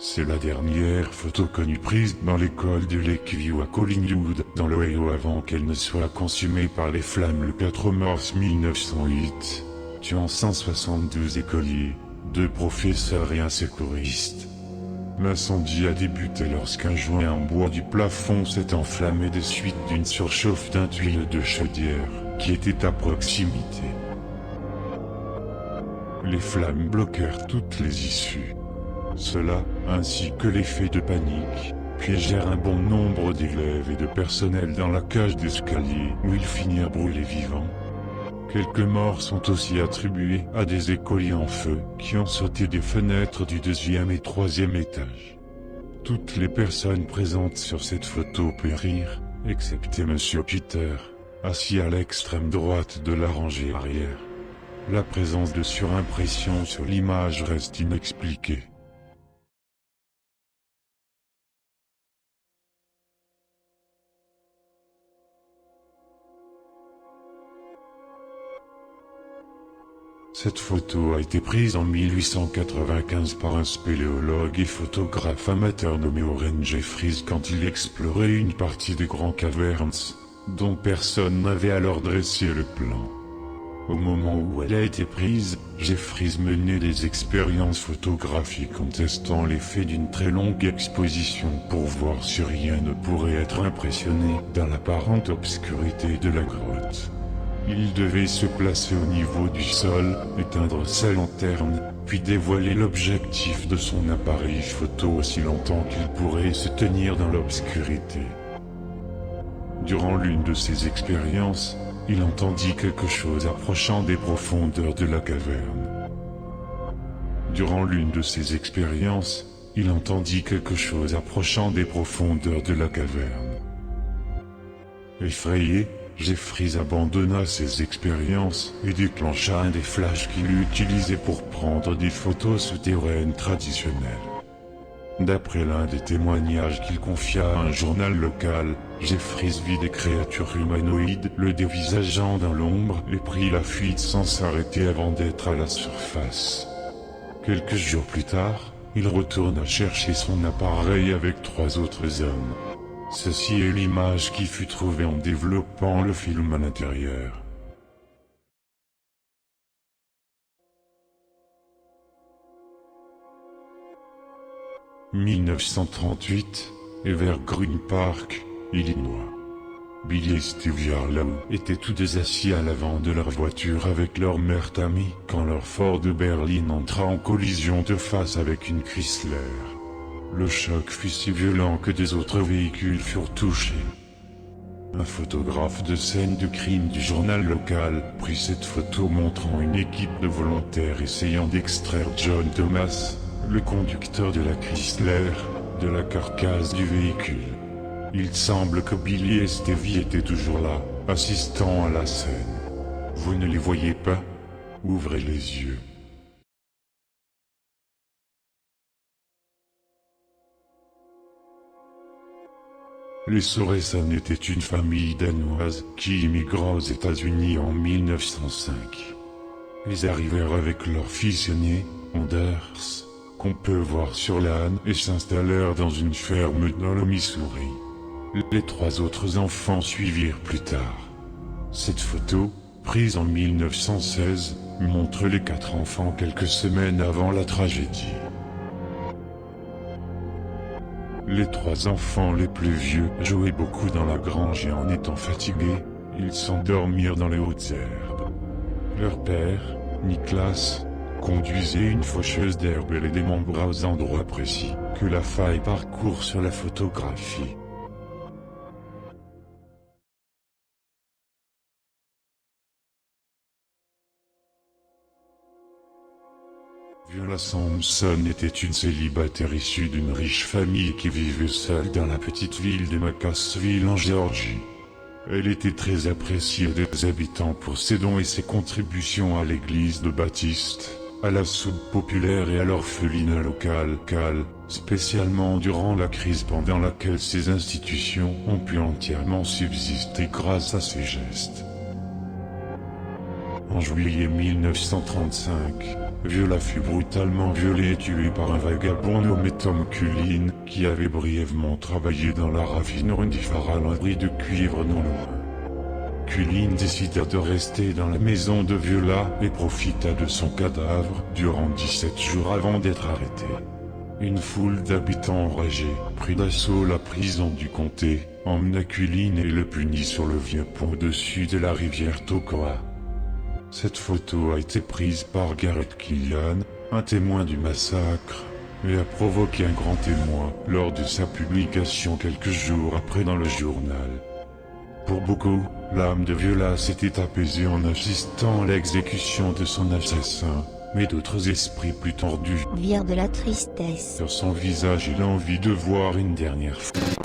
C'est la dernière photo connue prise dans l'école de Lakeview à Collingwood, dans l'Ohio avant qu'elle ne soit consumée par les flammes le 4 mars 1908, tuant 172 écoliers, 2 professeurs et un secouriste. L'incendie a débuté lorsqu'un joint en bois du plafond s'est enflammé des suites d'une surchauffe d'un tuyau de chaudière, qui était à proximité. Les flammes bloquèrent toutes les issues. Cela, ainsi que l'effet de panique, piégèrent un bon nombre d'élèves et de personnel dans la cage d'escalier où ils finirent brûlés vivants. Quelques morts sont aussi attribués à des écoliers en feu qui ont sauté des fenêtres du 2e et 3e étage. Toutes les personnes présentes sur cette photo périrent, excepté Monsieur Peter, assis à l'extrême droite de la rangée arrière. La présence de surimpression sur l'image reste inexpliquée. Cette photo a été prise en 1895 par un spéléologue et photographe amateur nommé Oren Jeffries quand il explorait une partie des Grands Caverns, dont personne n'avait alors dressé le plan. Au moment où elle a été prise, Jeffries menait des expériences photographiques en testant l'effet d'une très longue exposition pour voir si rien ne pourrait être impressionné dans l'apparente obscurité de la grotte. Il devait se placer au niveau du sol, éteindre sa lanterne, puis dévoiler l'objectif de son appareil photo aussi longtemps qu'il pourrait se tenir dans l'obscurité. Durant l'une de ces expériences, il entendit quelque chose approchant des profondeurs de la caverne. Durant l'une de ces expériences, il entendit quelque chose approchant des profondeurs de la caverne. Effrayé, Jeffries abandonna ses expériences et déclencha un des flashs qu'il utilisait pour prendre des photos souterraines traditionnelles. D'après l'un des témoignages qu'il confia à un journal local, Jeffries vit des créatures humanoïdes le dévisageant dans l'ombre et prit la fuite sans s'arrêter avant d'être à la surface. Quelques jours plus tard, il retourna chercher son appareil avec 3 autres hommes. Ceci est l'image qui fut trouvée en développant le film à l'intérieur. « 1938, Evergreen Park, Illinois. Billy et Steve Harlow étaient tous deux assis à l'avant de leur voiture avec leur mère Tammy quand leur Ford de Berlin entra en collision de face avec une Chrysler. Le choc fut si violent que des autres véhicules furent touchés. Un photographe de scène de crime du journal local prit cette photo montrant une équipe de volontaires essayant d'extraire John Thomas, le conducteur de la Chrysler, de la carcasse du véhicule. Il semble que Billy et Stevie étaient toujours là, assistant à la scène. Vous ne les voyez pas? Ouvrez les yeux. Les Sorensen étaient une famille danoise qui immigra aux États-Unis en 1905. Ils arrivèrent avec leur fils aîné, Anders, qu'on peut voir sur l'âne, et s'installèrent dans une ferme dans le Missouri. Les 3 autres enfants suivirent plus tard. Cette photo, prise en 1916, montre les 4 enfants quelques semaines avant la tragédie. Les 3 enfants les plus vieux jouaient beaucoup dans la grange et en étant fatigués, ils s'endormirent dans les hautes herbes. Leur père, Niklas, conduisait une faucheuse d'herbe et les démembra aux endroits précis que la faille parcourt sur la photographie. Viola Sampson était une célibataire issue d'une riche famille qui vivait seule dans la petite ville de Macassville en Géorgie. Elle était très appréciée des habitants pour ses dons et ses contributions à l'église de Baptiste, à la soupe populaire et à l'orphelinat local, spécialement durant la crise pendant laquelle ces institutions ont pu entièrement subsister grâce à ses gestes. En juillet 1935, Viola fut brutalement violée et tuée par un vagabond nommé Tom Cullen, qui avait brièvement travaillé dans la raffinerie du Farallerie de cuivre non loin. Cullen décida de rester dans la maison de Viola et profita de son cadavre durant 17 jours avant d'être arrêté. Une foule d'habitants enragés prit d'assaut la prison du comté, emmena Cullen et le punit sur le vieux pont au-dessus de la rivière Tocoa. Cette photo a été prise par Garrett Killian, un témoin du massacre, et a provoqué un grand émoi lors de sa publication quelques jours après dans le journal. Pour beaucoup, l'âme de Viola s'était apaisée en assistant à l'exécution de son assassin, mais d'autres esprits plus tordus virent de la tristesse sur son visage et l'envie de voir une dernière fois.